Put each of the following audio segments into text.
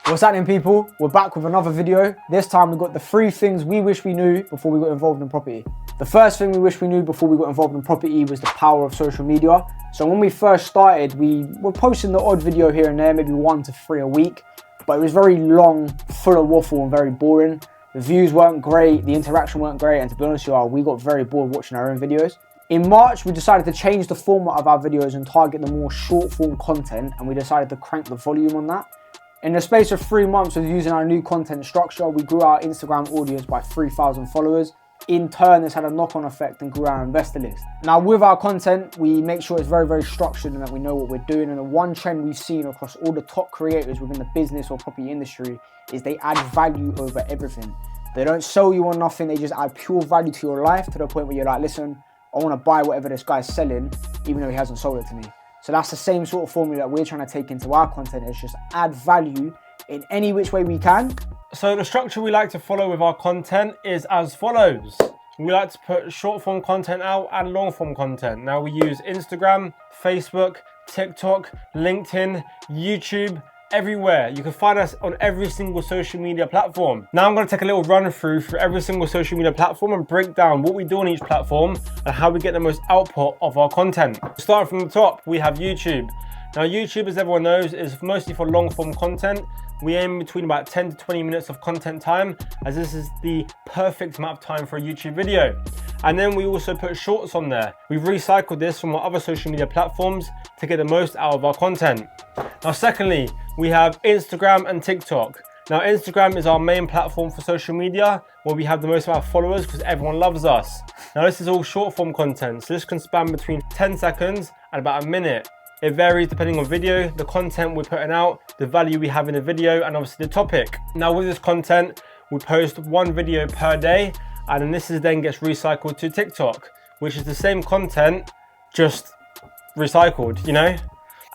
What's happening, people? We're back with another video. This time we've got the 3 things we wish we knew before we got involved in property. The first thing we wish we knew before we got involved in property was the power of social media. So when we first started, we were posting the odd video here and there, maybe 1 to 3 a week, but it was very long, full of waffle and very boring. The views weren't great, the interaction weren't great, and to be honest with you, we got very bored watching our own videos. In March, we decided to change the format of our videos and target the more short form content, and we decided to crank the volume on that. In the space of 3 months of using our new content structure, we grew our Instagram audience by 3,000 followers. In turn, this had a knock-on effect and grew our investor list. Now, with our content, we make sure it's very, very structured and that we know what we're doing. And the one trend we've seen across all the top creators within the business or property industry is they add value over everything. They don't sell you on nothing, they just add pure value to your life to the point where you're like, listen, I want to buy whatever this guy's selling, even though he hasn't sold it to me. So that's the same sort of formula that we're trying to take into our content, is just add value in any which way we can. So the structure we like to follow with our content is as follows. We like to put short form content out and long form content. Now we use Instagram, Facebook, TikTok, LinkedIn, YouTube, everywhere. You can find us on every single social media platform. Now I'm going to take a little run through every single social media platform and break down what we do on each platform and how we get the most output of our content. Starting from the top, we have YouTube. Now YouTube, as everyone knows, is mostly for long form content. We aim between about 10 to 20 minutes of content time, as this is the perfect amount of time for a YouTube video. And then we also put shorts on there. We've recycled this from our other social media platforms to get the most out of our content. Now secondly, we have Instagram and TikTok. Now Instagram is our main platform for social media, where we have the most amount of followers because everyone loves us. Now this is all short form content, so this can span between 10 seconds and about a minute. It varies depending on video, the content we're putting out, the value we have in the video, and obviously the topic. Now with this content, we post 1 video per day, and then this then gets recycled to TikTok, which is the same content, just recycled, you know?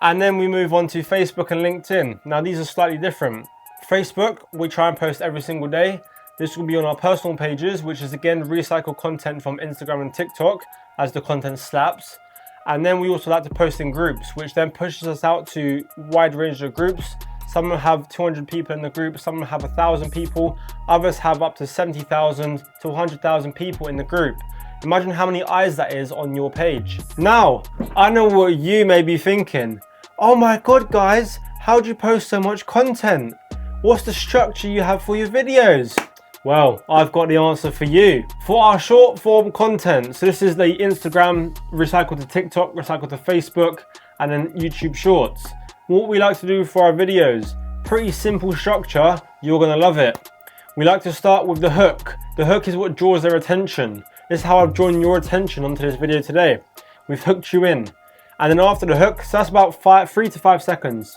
And then we move on to Facebook and LinkedIn. Now these are slightly different. Facebook, we try and post every single day. This will be on our personal pages, which is again recycled content from Instagram and TikTok as the content slaps. And then we also like to post in groups, which then pushes us out to a wide range of groups. Some have 200 people in the group, some have 1,000 people, others have up to 70,000 to 100,000 people in the group. Imagine how many eyes that is on your page. Now, I know what you may be thinking. Oh my God, guys, how do you post so much content? What's the structure you have for your videos? Well, I've got the answer for you. For our short form content, so this is the Instagram recycled to TikTok, recycled to Facebook, and then YouTube Shorts. What we like to do for our videos, pretty simple structure, you're gonna love it. We like to start with the hook. The hook is what draws their attention. This is how I've drawn your attention onto this video today. We've hooked you in. And then after the hook, so that's about 3 to 5 seconds.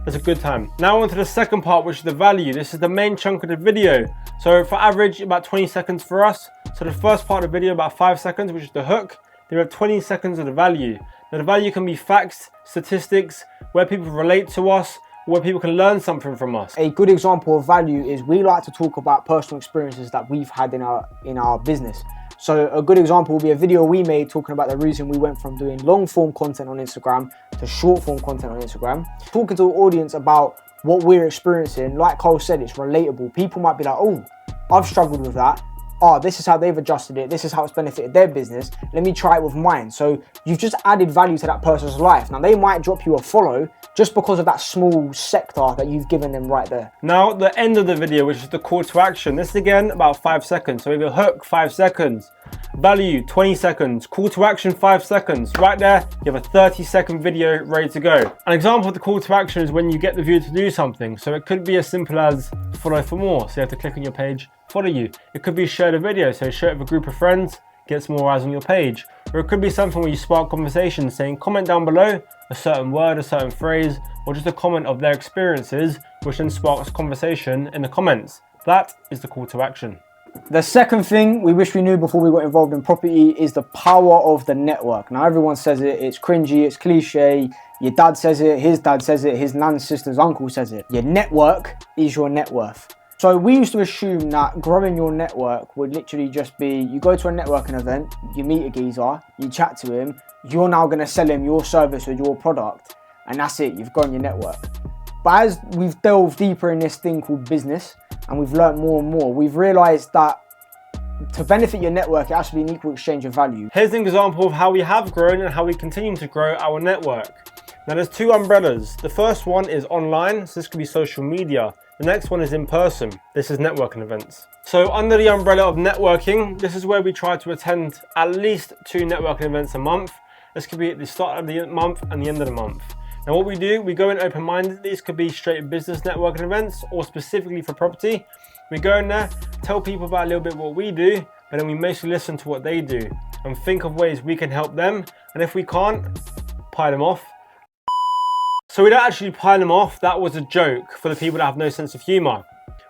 That's a good time. Now on to the second part, which is the value. This is the main chunk of the video. So for average, about 20 seconds for us. So the first part of the video, about 5 seconds, which is the hook. Then we have 20 seconds of the value. Now the value can be facts, statistics, where people relate to us, where people can learn something from us. A good example of value is we like to talk about personal experiences that we've had in our business. So a good example will be a video we made talking about the reason we went from doing long form content on Instagram to short form content on Instagram. Talking to an audience about what we're experiencing, like Cole said, it's relatable. People might be like, oh, I've struggled with that. Oh, this is how they've adjusted it. This is how it's benefited their business. Let me try it with mine. So you've just added value to that person's life. Now they might drop you a follow just because of that small sector that you've given them right there. Now the end of the video, which is the call to action. This is again about 5 seconds. So we have a hook, 5 seconds. Value, 20 seconds. Call to action, 5 seconds. Right there, you have a 30-second video ready to go. An example of the call to action is when you get the viewer to do something. So it could be as simple as follow for more. So you have to click on your page, follow you. It could be share the video. So share it with a group of friends, gets more eyes on your page. Or it could be something where you spark conversation, saying comment down below a certain word, a certain phrase, or just a comment of their experiences, which then sparks conversation in the comments. That is the call to action. The second thing we wish we knew before we got involved in property is the power of the network. Now everyone says it, it's cringy, it's cliche, your dad says it, his dad says it, his nan's sister's uncle says it. Your network is your net worth. So we used to assume that growing your network would literally just be, you go to a networking event, you meet a geezer, you chat to him, you're now going to sell him your service or your product, and that's it, you've grown your network. But as we've delved deeper in this thing called business and we've learned more and more, we've realized that to benefit your network, it has to be an equal exchange of value. Here's an example of how we have grown and how we continue to grow our network. Now there's two umbrellas. The first one is online, so this could be social media. The next one is in person. This is networking events. So under the umbrella of networking, this is where we try to attend at least 2 networking events a month. This could be at the start of the month and the end of the month. Now what we do, we go in open-minded. These could be straight business networking events or specifically for property. We go in there, tell people about a little bit what we do, but then we mostly listen to what they do and think of ways we can help them. And if we can't, pile them off. So we don't actually pile them off. That was a joke for the people that have no sense of humor.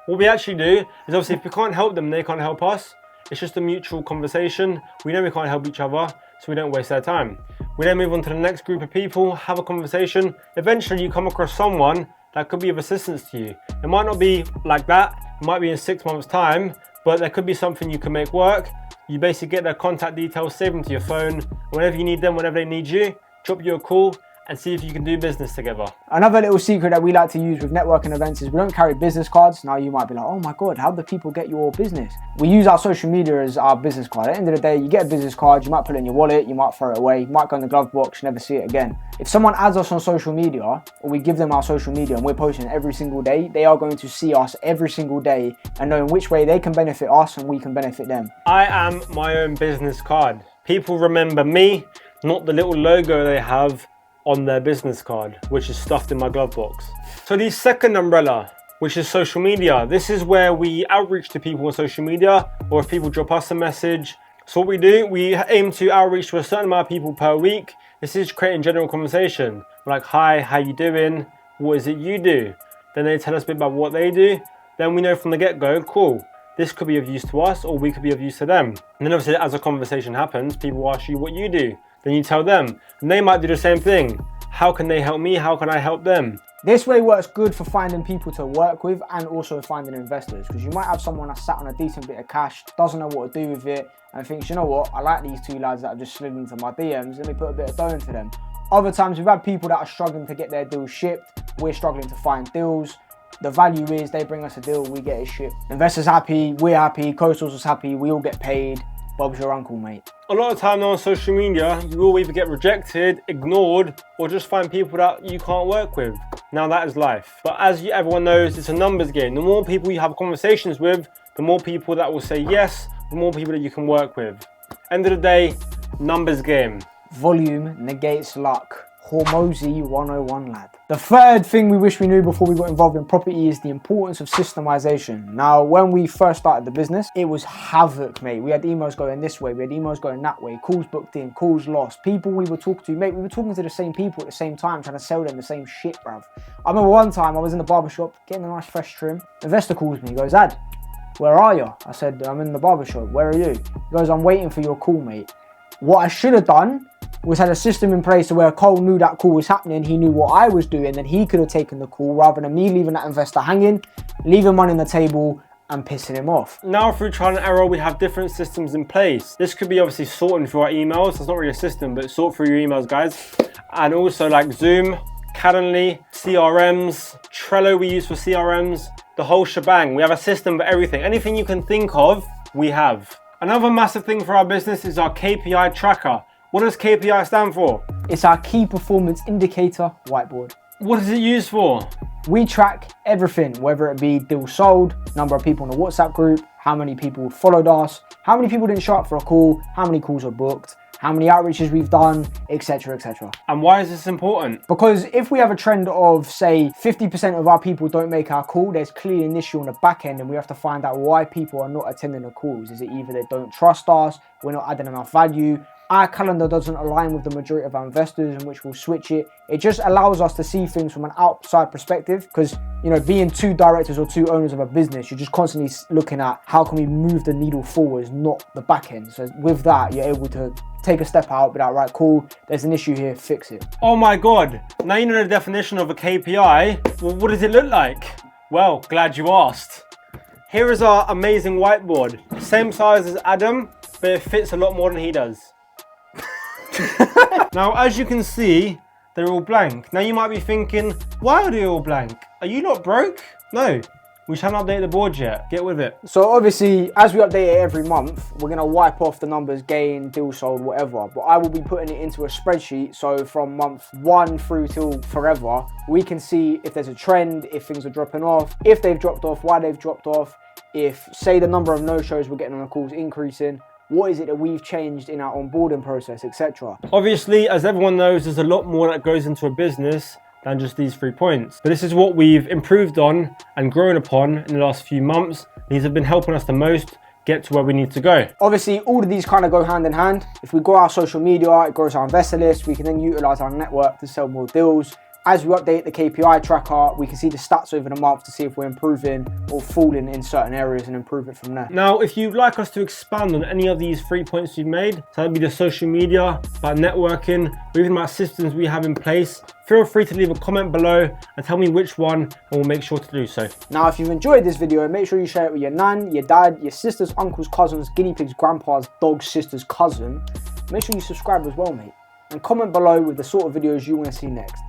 What we actually do is obviously if we can't help them, they can't help us. It's just a mutual conversation. We know we can't help each other, so we don't waste their time. We then move on to the next group of people, have a conversation. Eventually you come across someone that could be of assistance to you. It might not be like that. It might be in 6 months' time, but there could be something you can make work. You basically get their contact details, save them to your phone. Whenever you need them, whenever they need you, drop you a call and see if you can do business together. Another little secret that we like to use with networking events is we don't carry business cards. Now you might be like, oh my God, how do people get your business? We use our social media as our business card. At the end of the day, you get a business card, you might put it in your wallet, you might throw it away, you might go in the glove box, you never see it again. If someone adds us on social media, or we give them our social media and we're posting every single day, they are going to see us every single day and know in which way they can benefit us and we can benefit them. I am my own business card. People remember me, not the little logo they have on their business card, which is stuffed in my glove box. So the second umbrella, which is social media, this is where we outreach to people on social media, or if people drop us a message. So what we do, we aim to outreach to a certain amount of people per week. This is creating general conversation. We're like, hi, how you doing? What is it you do? Then they tell us a bit about what they do. Then we know from the get-go, cool, this could be of use to us, or we could be of use to them. And then obviously as a conversation happens, people ask you what you do. Then you tell them, and they might do the same thing. How can they help me? How can I help them? This way works good for finding people to work with and also finding investors, because you might have someone that's sat on a decent bit of cash, doesn't know what to do with it, and thinks, you know what, I like these 2 lads that have just slid into my DMs, let me put a bit of dough into them. Other times we've had people that are struggling to get their deals shipped, we're struggling to find deals. The value is they bring us a deal, we get it shipped. Investors happy, we're happy, Coastals is happy, we all get paid. Bob's your uncle, mate. A lot of time on social media, you will either get rejected, ignored, or just find people that you can't work with. Now that is life. But as everyone knows, it's a numbers game. The more people you have conversations with, the more people that will say yes, the more people that you can work with. End of the day, numbers game. Volume negates luck. Hormozy 101 lad. The third thing we wish we knew before we got involved in property is the importance of systemization. Now, when we first started the business, it was havoc, mate. We had emails going this way, we had emails going that way, calls booked in, calls lost. People we were talking to, mate, we were talking to the same people at the same time, trying to sell them the same shit, bruv. I remember one time I was in the barbershop, getting a nice fresh trim. Investor calls me, he goes, Ad, where are you? I said, I'm in the barbershop, where are you? He goes, I'm waiting for your call, mate. What I should have done was had a system in place where Cole knew that call was happening, he knew what I was doing, then he could have taken the call rather than me leaving that investor hanging, leaving money on the table and pissing him off. Now through trial and error, we have different systems in place. This could be obviously sorting through our emails. That's not really a system, but sort through your emails, guys. And also like Zoom, Calendly, CRMs, Trello we use for CRMs, the whole shebang. We have a system for everything. Anything you can think of, we have. Another massive thing for our business is our KPI tracker. What does KPI stand for? It's our key performance indicator whiteboard. What is it used for? We track everything, whether it be deals sold, number of people in the WhatsApp group, how many people followed us, how many people didn't show up for a call, how many calls were booked, how many outreaches we've done, etc, etc. And why is this important? Because if we have a trend of, say, 50% of our people don't make our call, there's clearly an issue on the back end and we have to find out why people are not attending the calls. Is it either they don't trust us, we're not adding enough value, our calendar doesn't align with the majority of our investors, in which we'll switch it. It just allows us to see things from an outside perspective, because, you know, being 2 directors or 2 owners of a business, you're just constantly looking at how can we move the needle forwards, not the back end. So with that, you're able to take a step out, be like, right, cool, there's an issue here, fix it. Oh my God, now you know the definition of a KPI. Well, what does it look like? Well, glad you asked. Here is our amazing whiteboard. Same size as Adam, but it fits a lot more than he does. Now, as you can see, they're all blank. Now you might be thinking, why are they all blank? Are you not broke? No. We shan't update the board yet. Get with it. So obviously, as we update it every month, we're gonna wipe off the numbers gained, deal sold, whatever. But I will be putting it into a spreadsheet. So from month 1 through till forever, we can see if there's a trend, if things are dropping off, if they've dropped off, why they've dropped off, if say the number of no-shows we're getting on the calls increasing, what is it that we've changed in our onboarding process, etc. Obviously, as everyone knows, there's a lot more that goes into a business than just these 3 points. But this is what we've improved on and grown upon in the last few months. These have been helping us the most get to where we need to go. Obviously, all of these kind of go hand in hand. If we grow our social media, it grows our investor list, we can then utilize our network to sell more deals. As we update the KPI tracker, we can see the stats over the month to see if we're improving or falling in certain areas and improve it from there. Now, if you'd like us to expand on any of these 3 points we've made, so that'd be the social media, about networking, or even about systems we have in place, feel free to leave a comment below and tell me which one, and we'll make sure to do so. Now, if you've enjoyed this video, make sure you share it with your nan, your dad, your sisters, uncles, cousins, guinea pigs, grandpas, dogs, sisters, cousin. Make sure you subscribe as well, mate. And comment below with the sort of videos you want to see next.